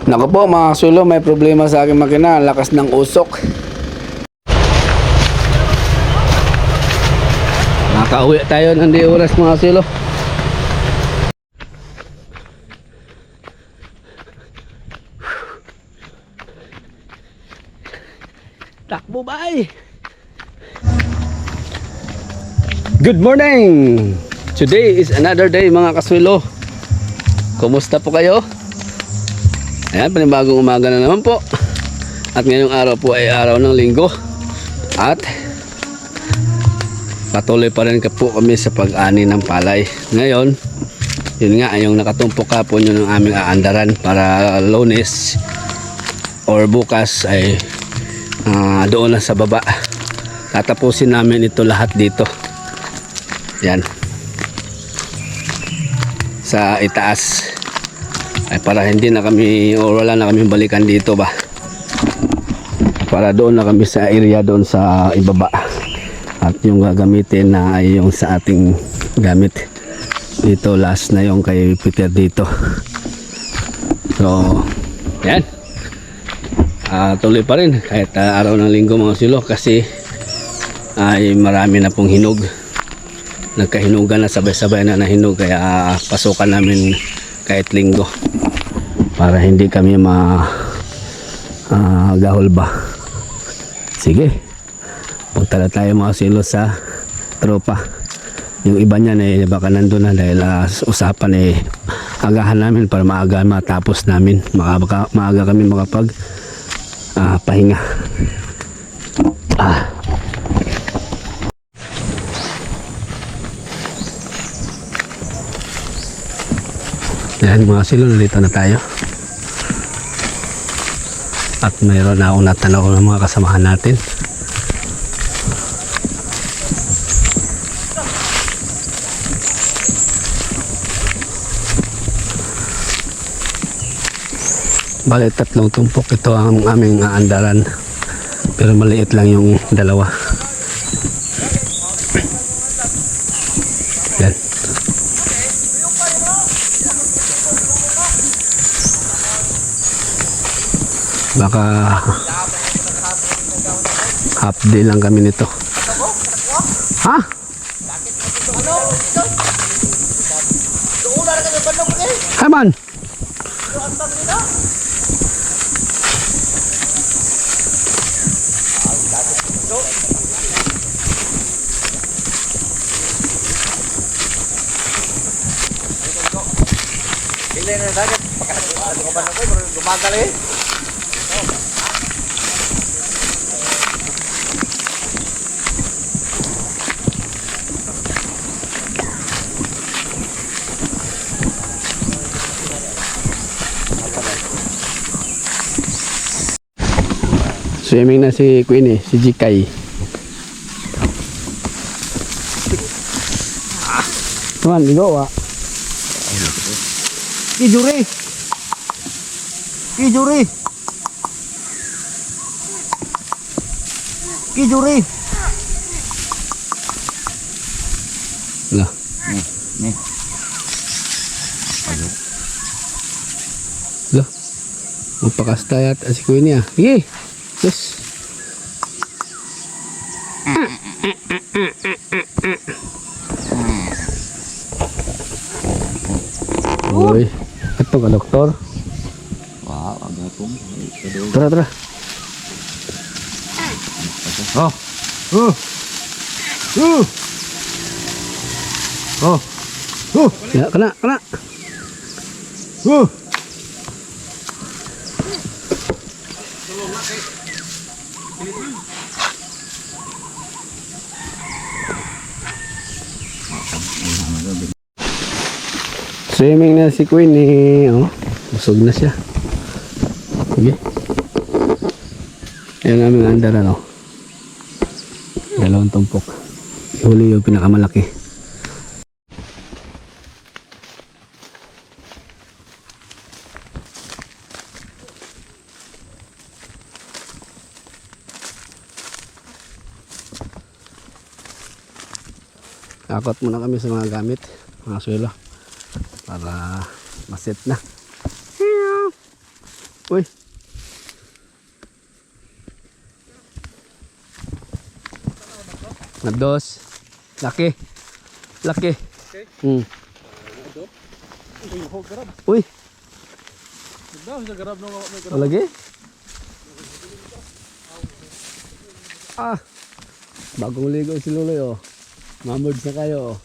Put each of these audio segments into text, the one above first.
Naku po mga kasulo, may problema sa aking makina. Lakas ng usok. Nakauwi tayo ng di oras mga kasulo. Takbo bay! Good morning! Today is another day mga kasulo. Kumusta po kayo? Ayan, panibagong umaga na naman po. At ngayong araw po ay araw ng linggo. At patuloy pa rin po kami sa pag-ani ng palay. Ngayon, yun nga, yung nakatumpok kapon yun ang aming aandaran para Lunes or bukas ay doon na sa baba. Tatapusin namin ito lahat dito. Yan. Sa itaas. Ay para hindi na kami o wala na kami balikan dito ba, para doon na kami sa area doon sa ibaba, at yung gagamitin na ay yung sa ating gamit dito. Last na yung kay Peter dito. So yan, tuloy pa rin kahit araw ng linggo mga silo, kasi ay marami na pong hinog, nagkahinugan na, sabay-sabay na nahinog, kaya pasukan namin kahit linggo para hindi kami gahol ba. Sige, punta na tayo mga silo sa tropa. Yung iba niyan eh baka nandun na, dahil usapan eh agahan namin para maaga matapos namin, maaga kami makapag pahinga. Yan mga silo, nandito na tayo. At mayroon na akong natanaw ng mga kasamahan natin. Bale, 3 tumpok ito ang aming aandaran, pero maliit lang yung dalawa. Yan. Baka half day lang kami nito. Ha? Hey man. Gumagal eh. Swimming na si Queen eh, si Jikay. Tuan, ligo wa. Kijuri. Kijuri. Kijuri. Lah. Nih. Lah. Magpakastayat si Queen niya. Sige. Yes. Uy, ito ka doktor. Wow, agak pun. Tara, tara. Oh. Ya, kena. Swimming na si Queen eh. Oh, busog na siya. Sige. Ayan namin andaran oh. 2 tumpok. Huli yung pinakamalaki. Akot muna kami sa mga gamit, mga suelo, para maset na. Uy. Nados. Laki. Laki. Hmm. Uy. Lagi? Ah. Bagong ligo si Luloy oh. Mamod na kayo oh.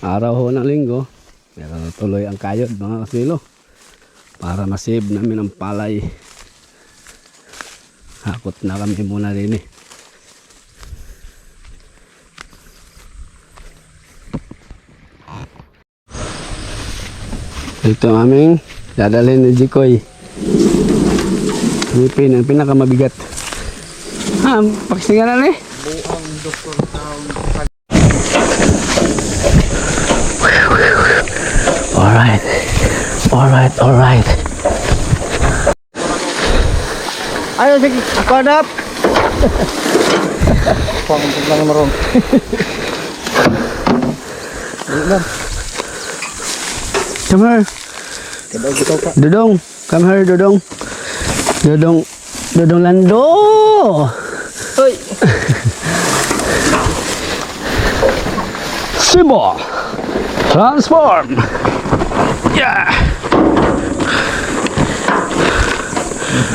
Araw ho ng linggo. Pero tuloy ang kayod mga kasilo. Para masave namin ang palay. Hakot na kami muna rin eh. Ito ang aming dadalhin ni Jikoy. Ngipin ang pinakamabigat. Ha, pakisingan na eh. Alright. Alright, alright. Ayo sige, ako adap. Pangit lang marong. Come here. Dudong. Come here, Dudong. Dudong. Dudong Lando. Hoy. Sibo. Transform. Yeah.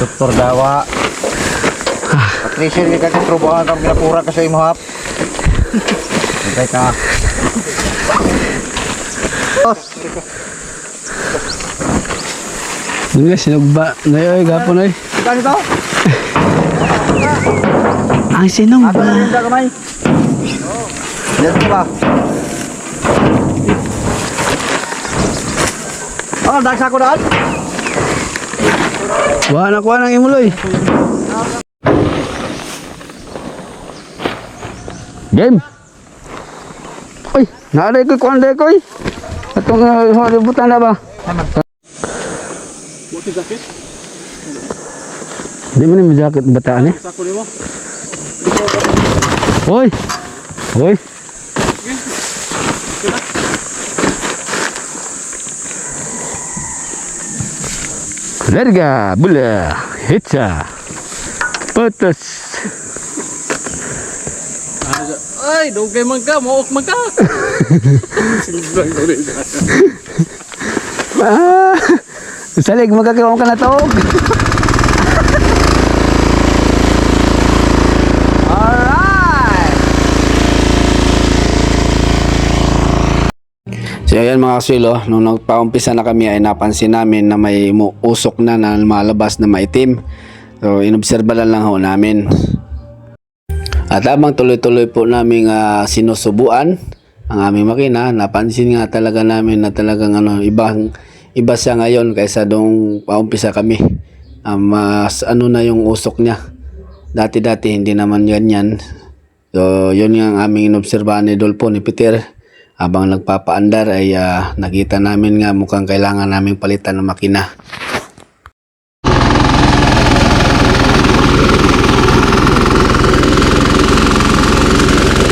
Doktor Dawa. Patricia, hindi ka katrobahan kang pinapura ka sa imo hap. Hintay ka. Nga, sinugba. Ngayon, gapon ay. Ika nito? Ang sinugba. Ato na rin da kamay. Diyan ka ba? Oh, dagsa ko daan. Kuha ng imuloy. Game. Uy, naaray ko kuha na ko eh. Itong halibutan na ba? Buti sakit. Hindi mo na jacket bataan eh. Sako nimo. Uy. Uy. Larga, bola, hitsa, putus. Ay, dugay man ka, mook man ka. Siniglang ko rin. Ah, salig magkakaroon ka na tawag. Alright. So ayan mga kasilo, nung nagpaumpisa na kami ay napansin namin na may usok na na malabas na maitim. So inobserba lang ho namin. At habang tuloy-tuloy po naming sinusubuan ang aming makina, napansin nga talaga namin na talagang iba siya ngayon kaysa nung paumpisa kami. Mas na yung usok niya. Dati-dati hindi naman ganyan. So yun yung aming inobserbahan ni Dolpo, ni Peter. Habang nagpapaandar ay nakita namin nga mukhang kailangan naming palitan ng makina.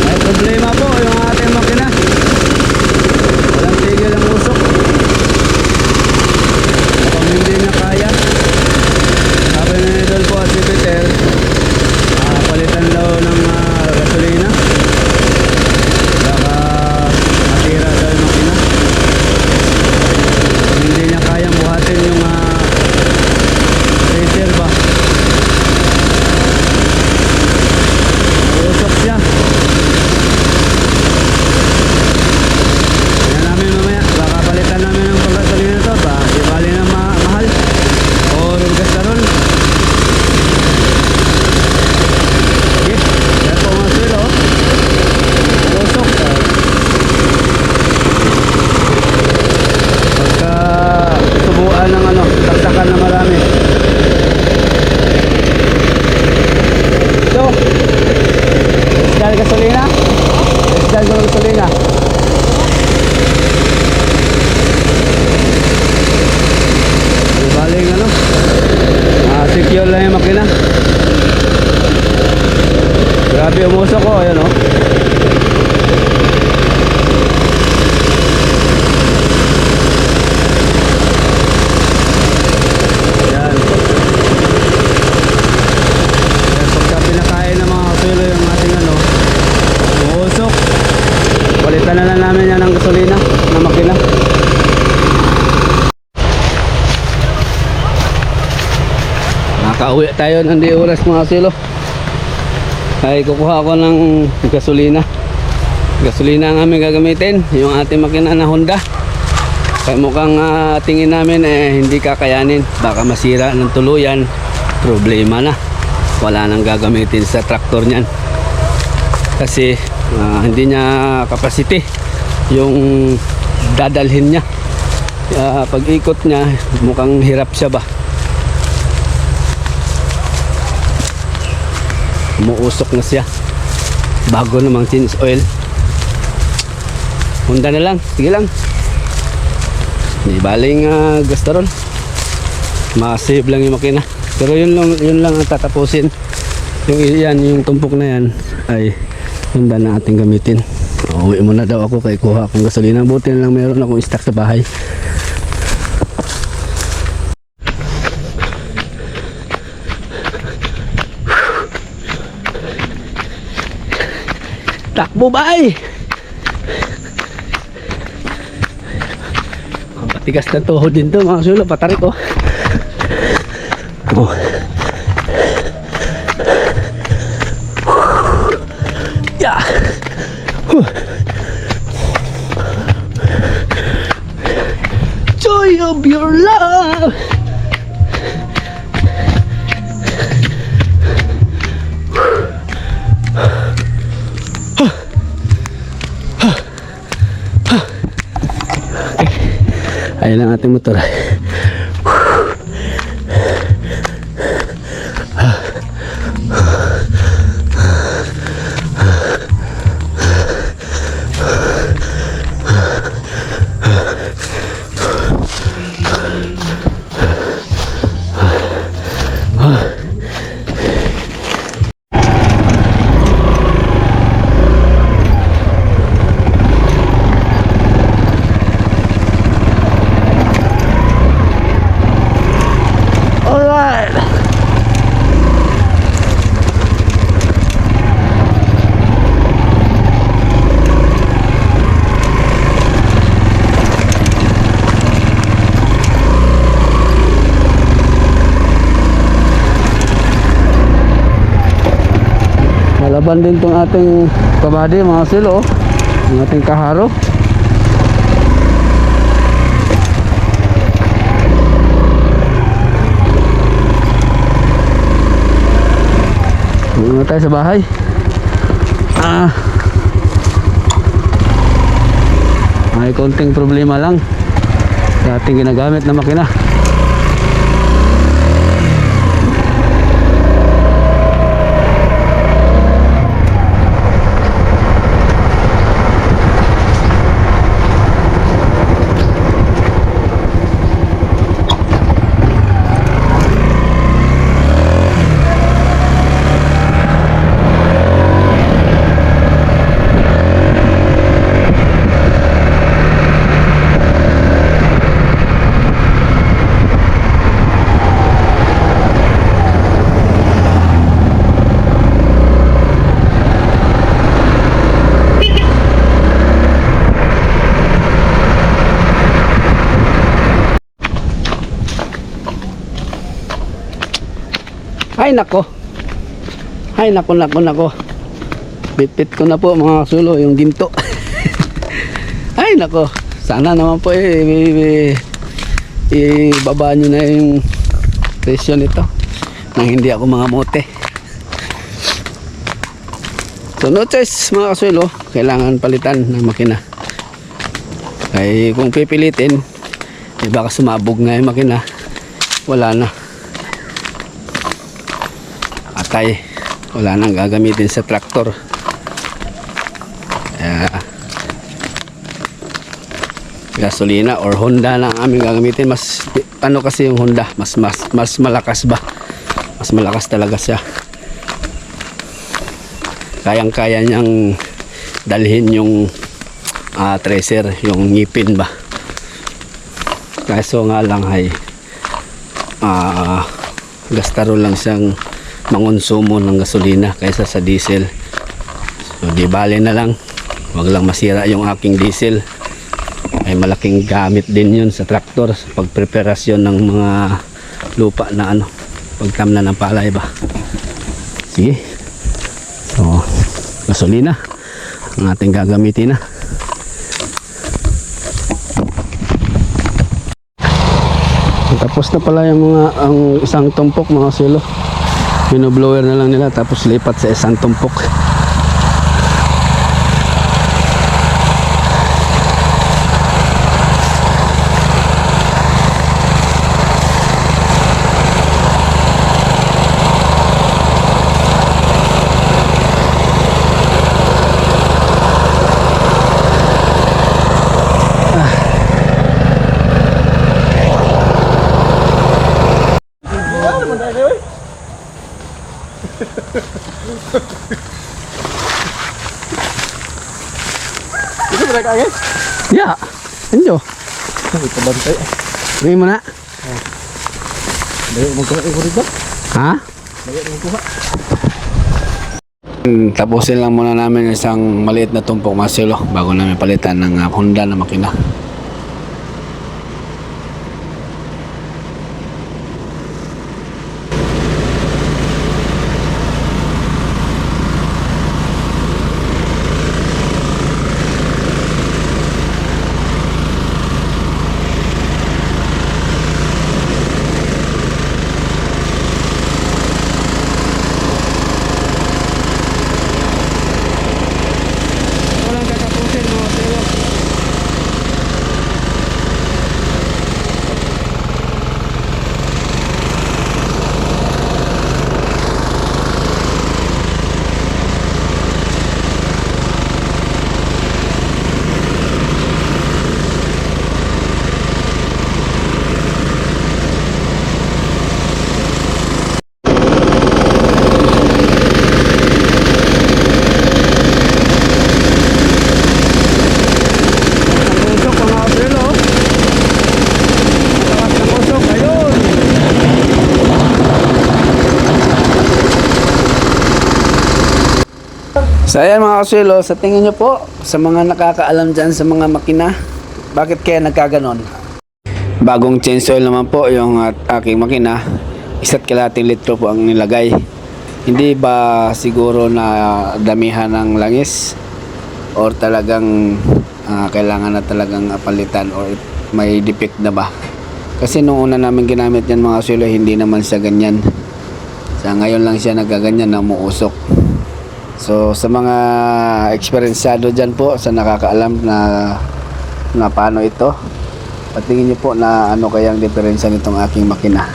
May problema po yung ating makina. Walang tigil ang usok. Kung hindi niya kaya, sabi na ni Dolpo at si Peter, palitan daw ng gasolina. Baka matira daw yung makina. Kung hindi niya kayang buhatin yung na lang namin yan ng gasolina na makina. Nakauwi tayo ng di oras mga silo. Ay kukuha ko ng gasolina. Gasolina ang aming gagamitin, yung ating makina na Honda. Kaya mukhang tingin namin hindi kakayanin, baka masira ng tuluyan, problema na. Wala nang gagamitin sa traktor niyan. Kasi hindi niya capacity yung dadalhin niya. Pag ikot niya, mukhang hirap siya ba. Umuusok na siya. Bago namang change oil. Honda na lang, sige lang. Hindi baling gastaron. Ma-save lang yung makina. Pero yun lang ang tatapusin. Yung tumpok na yan ay Honda na ating gamitin. Uwi muna daw ako kay kuha akong gasolina. Buti na lang meron akong stock sa bahay. Takbo bay! Patigas na tuhod din to mga sulo, patarik oh. Oh. Yeah. Joy of your love. Ayan ang ating motor. Laban din tong ating kabady mga silo, ang ating kaharo. Muna tayo sa bahay. May konting problema lang sa ating ginagamit na makina. Ay nako. Ay nako. Bit-bit ko na po mga sulo yung ginto. Ay nako. Sana naman po ibaba nyo na yung presyo nito nang hindi ako mga mote. So no choice mga kasulo, kailangan palitan ng makina. Kaya kung pipilitin, baka sumabog nga yung makina, wala na. Atay, wala nang gagamitin sa traktor. Gasolina or Honda na ang aming gagamitin. Mas ano kasi yung Honda, mas malakas ba? Mas malakas talaga siya. Kayang-kaya niyang dalhin yung tracer, yung ngipin ba. Kaso nga lang ay gastaro lang siyang mangonsumo ng gasolina kaysa sa diesel. So di bale na lang wag lang masira yung aking diesel. Ay malaking gamit din yun sa traktor sa pagpreparasyon ng mga lupa na ano, pagtamna ng palay ba. Sige. So, gasolina ang ating gagamitin na. Tapos na pala yung mga ang isang tumpok mga silo. Binoblower na lang nila tapos lipat sa isang tumpok. Ito ba kaya? Ya, enjo. Ito bantay. Bili mo na. Dayo mo ko rito. Ha? Dayo mo ko. Tapusin lang muna namin isang maliit na tumpok mga silo bago namin palitan ng Honda na makina. So ayan mga kasilo, sa tingin nyo po, sa mga nakakaalam dyan sa mga makina, bakit kaya nagkaganon? Bagong change oil naman po yung aking makina, 1.5 litro po ang nilagay. Hindi ba siguro na damihan ng langis? Or talagang kailangan na talagang palitan or may defect na ba? Kasi nung una namin ginamit yan mga kasilo, hindi naman siya ganyan. Sa ngayon lang siya nagaganyan na umuusok. So sa mga eksperyensado dyan po, sa nakakaalam na paano ito, patingin nyo po na ano kayang diferensya nitong aking makina.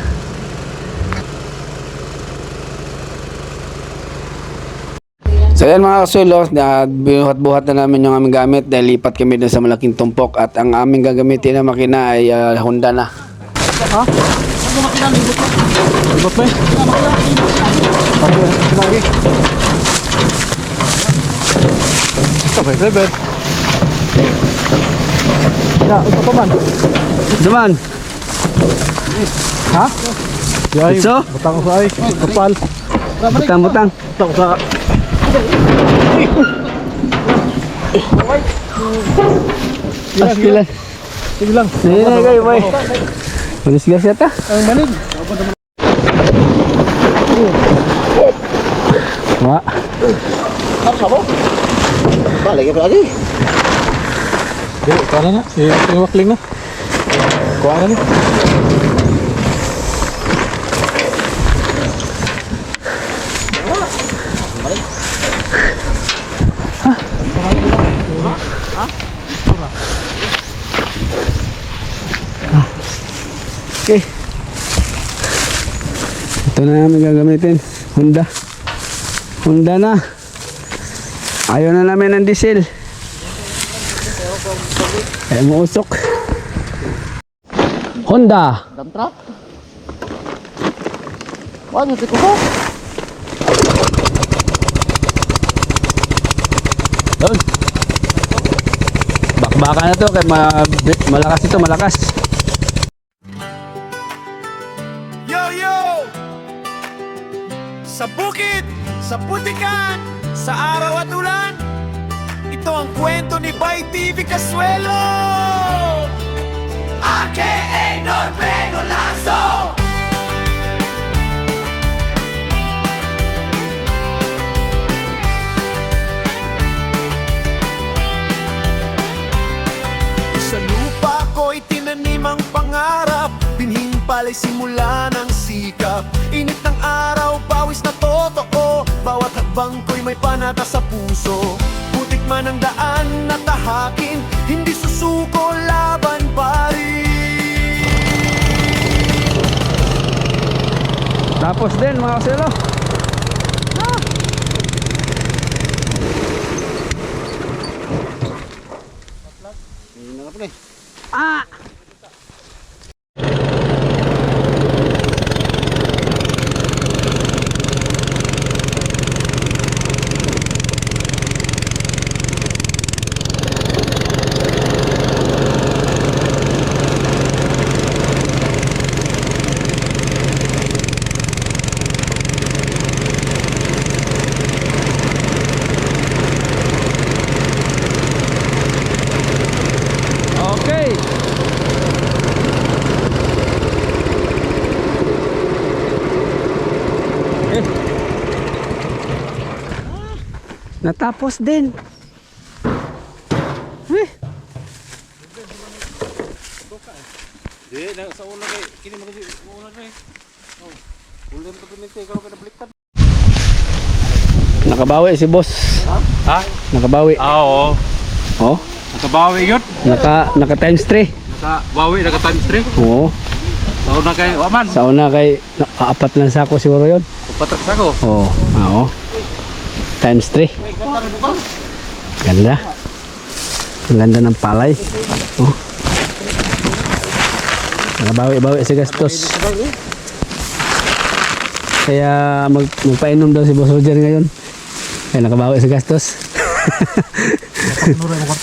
So yan mga kasulo, binuhat-buhat na namin yung aming gamit dahil lipat kami dun sa malaking tumpok at ang aming gagamitin na makina ay Honda na. Ha? Ano makina libot mo? Libot mo? Lagi. Sabay, driver. Ya, ito pa man. Zaman! Ha? Yay, Itso? butang ko sa ay. Kapal. Butang-butang. Butang ko sa... Askilan. Sige lang. Sige kayo, boy. Manis-gas yata? Ang manig. Wa. Apa sabo? Balik lagi. Dili, kuha na na. Iwakling na. Kuha na na. Okay. Ito na namin gagamitin. Honda. Honda na. Ayaw na namin ng diesel. Kaya muusok. Honda. Dump truck. Wah, ngerti ko. Doon. Bakbaka na to kaya malakas ito, malakas. Yo! Sa bukid, sa putikan, sa araw at ulan, Ito ang kwento ni Bay TV Casuelo, a.k.a. Normeno Lazo. Sa lupa ko'y tinanim ang pangarap, binhing pala'y simula ng sikap. Init ng araw, pawis na totoo, bawat hakbang ko'y may panata sa puso. Putik man ang daan na tahakin, hindi susuko, laban pa rin. Tapos din mga kaselo. Ah! Okay. Natapos din. Di, sa una kay kini mo kasi una kay. Oh. Ulan pa pinite kalau kada baliktad. Nakabawi si boss. Ha? Nakabawi. Oo. Oh, Nakabawi yun. naka times 3. Nakabawi, naka times 3. Oo. Sa una kay Waman. Sa una kay apat lang sako siguro 'yon. Patak ako. Oo. Oo. Times 3. Ganda. Ang ganda ng palay. Oh. Nakabawi-bawi si gastos. Kaya magpainom daw si Boss Roger ngayon. Kaya nakabawi si gastos.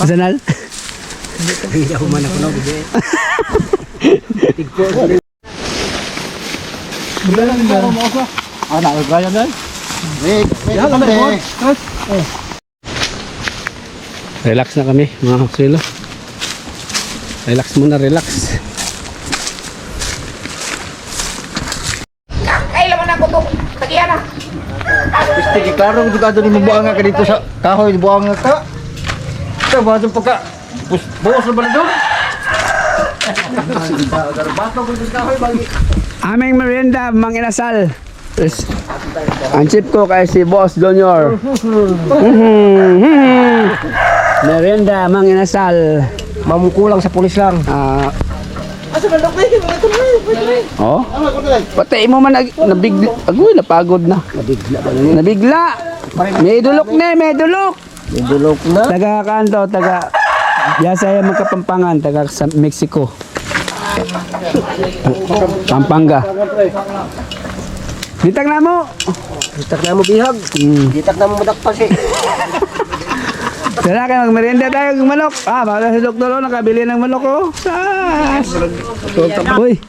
Masanal? Hindi ako man ako na bigay. Anak ko gaya dai. Wait, Relax na kami mga kasilo. Relax muna, relax. Piste klaro juga doon mo buang ka dito sa kahoy, buang ka. Sa ba doon pagka buos na ba doon? Bato ko sa kahoy bagi. Aming merienda, Mang Inasal. Yes. Ang chip ko kay si Boss Junior. Merienda, Mang Inasal. Mamukulang sa pulis lang. Oh? Pati mo man nabigla. Agoy, napagod na. Nabigla. May dulok na, may dulok. May dulok na. Taga kanto, taga Yasaya magkapampangan, taga sa Mexico. Pampanga. Ditag na mo. Gitak na mo bihag. Gitak na mo madakpas eh. Tara kayo, magmerienda tayo ng manok. Baka si Doktor nakabili ng manok ko. Sas! Uy!